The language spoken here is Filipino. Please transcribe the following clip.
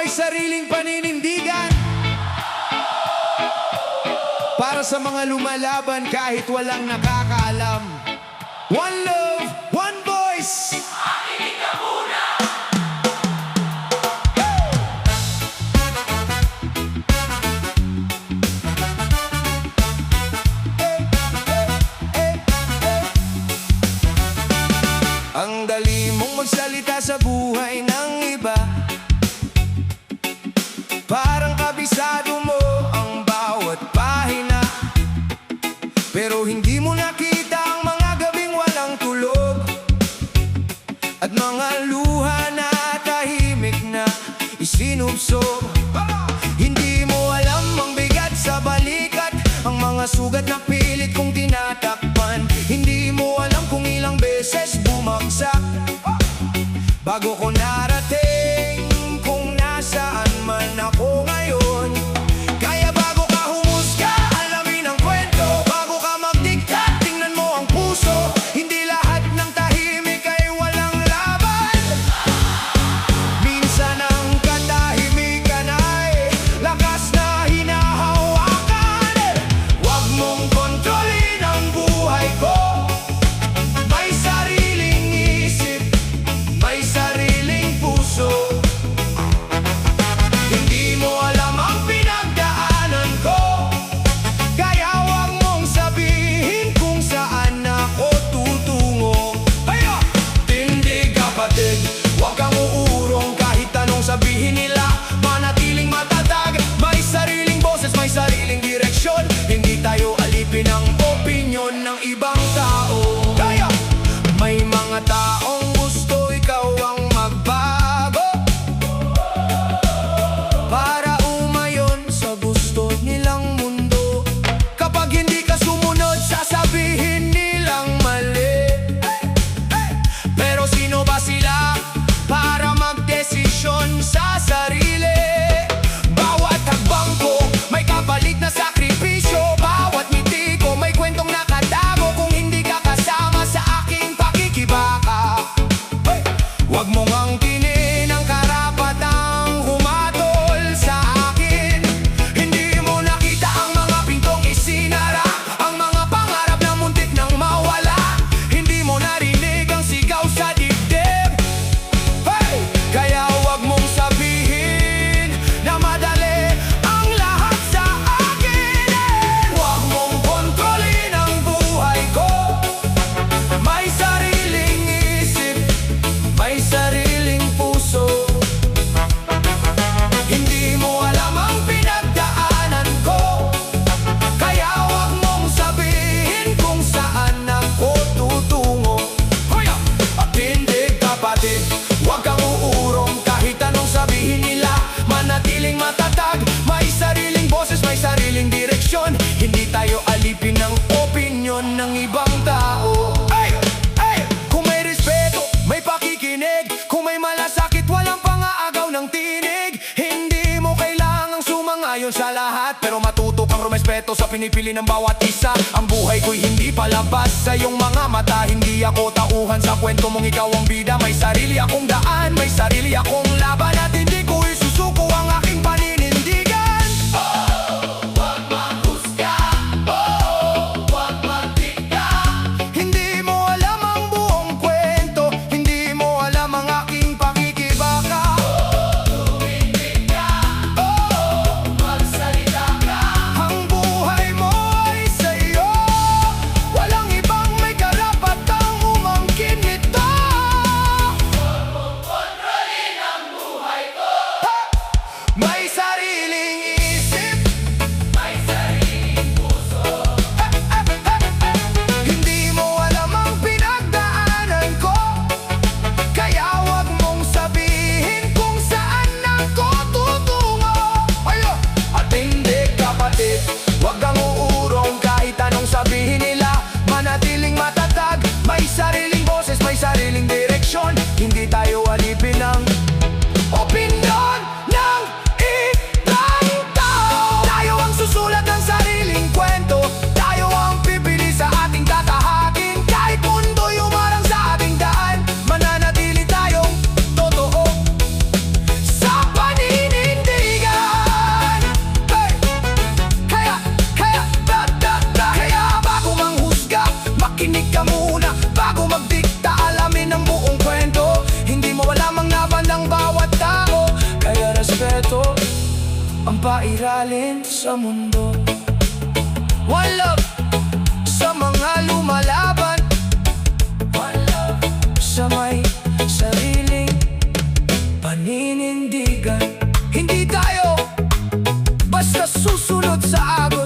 may sariling paninindigan. Para sa mga lumalaban kahit walang nakakaalam. One love, one voice. Makinig ka muna! Ang dali mong magsalita sa buhay ng iba. Parang kabisado mo ang bawat pahina. Pero hindi mo nakita ang mga gabing walang tulog at mga luha na tahimik na isinubsob. Hindi mo alam ang bigat sa balikat, ang mga sugat na pilit kong tinatakpan. Hindi mo alam kung ilang beses bumagsak bago ko narating kung nasaan man ako ngayon. Kaya bago ka humusga, alamin ang kwento. Bago ka magdikta, tingnan mo ang puso. Hindi lahat ng tahimik ay walang laban. Minsan ang katahimikan ay lakas na hinahawakan. Huwag mong kontrolin ang buhay ko. May sariling isip, may sariling puso. Hindi mo alam ang pinagdaanan ko, kaya huwag mong sabihin kung saan ako tutungo. Haya! Tindig kapatid, huwag kang uurong kahit anong sabihin nila. Manatiling matatag, may sariling boses, may sariling direksyon. Hindi tayo alipin ng opinyon ng ibang tao. Kaya may mga taong gusto ikaw ang magbago para umayon sa gusto nilang mundo. Kapag hindi ka sumunod, sasabihin nilang mali. Pero sino ba sila para magdesisyon sa sarili? Bawat hakbang ko may kapalit na sakripisyo. Bawat ngiti ko may kwentong nakatago. Kung hindi ka kasama sa aking pakikibaka, huwag mong angkinin ang karapatang humatol sa akin. Hindi mo nakita ang mga pintong isinara, ang mga pangarap na muntik nang mawala. Hindi mo narinig ang sigaw sa dibdib. Hey! Kaya huwag mong sabihin na madali ang lahat sa akin. Huwag mong kontrolin ang buhay ko. May sariling isip, may sariling puso. Hindi mo alam ang pinagdaanan ko, kaya huwag mong sabihin kung saan ako tutungo. Hoya! Tindig kapatid, huwag kang uurong kahit anong sabihin nila. Manatiling matatag, may sariling boses, may sariling direksyon. Hindi tayo alipin ng opinyon ng ibang tao. Ay! Ay! Kung may respeto, may pakikinig. Kung may malasakit, walang pangaagaw ng tinig. Hindi mo kailangang sumangayon sa lahat, pero matuto kang rumespeto sa pinipili ng bawat isa. Ang buhay ko'y hindi palabas sa iyong mga mata. Hindi ako tauhan sa kwento mong ikaw ang bida. May sarili akong daan, may sarili akong laban, at hindi ko isusuko ang aking paninindigan. Huwag manghusga, huwag magdikta. Hindi mo alam ang buong kwento, hindi mo alam ang aking pakikibaka. Tumindig ka, magsalita ka. Ang buhay mo ay sa'yo, walang ibang may karapatang umangkin nito. Kontrolin ang buhay ko. May sariling isip, May sariling puso. hindi mo alam ang pinagdaanan ko, kaya huwag mong sabihin kung saan ako tutungo. Ayo! At hindi kapatid, huwag kang uurong kahit anong sabihin nila. Manatiling matatag, may sariling boses, may sariling direksyon. Hindi tayo alipin ng opinyon ng ibang tao. Tayo ang susulat ng sariling kwento. Tayo ang pipili sa ating tatahakin. Kahit mundo'y umarang sa ating daan, mananatili tayong totoo sa paniniwala. aralin sa mundo. One love sa mga lumalaban, one love sa may sariling paninindigan. Hindi tayo basta susunod sa agos.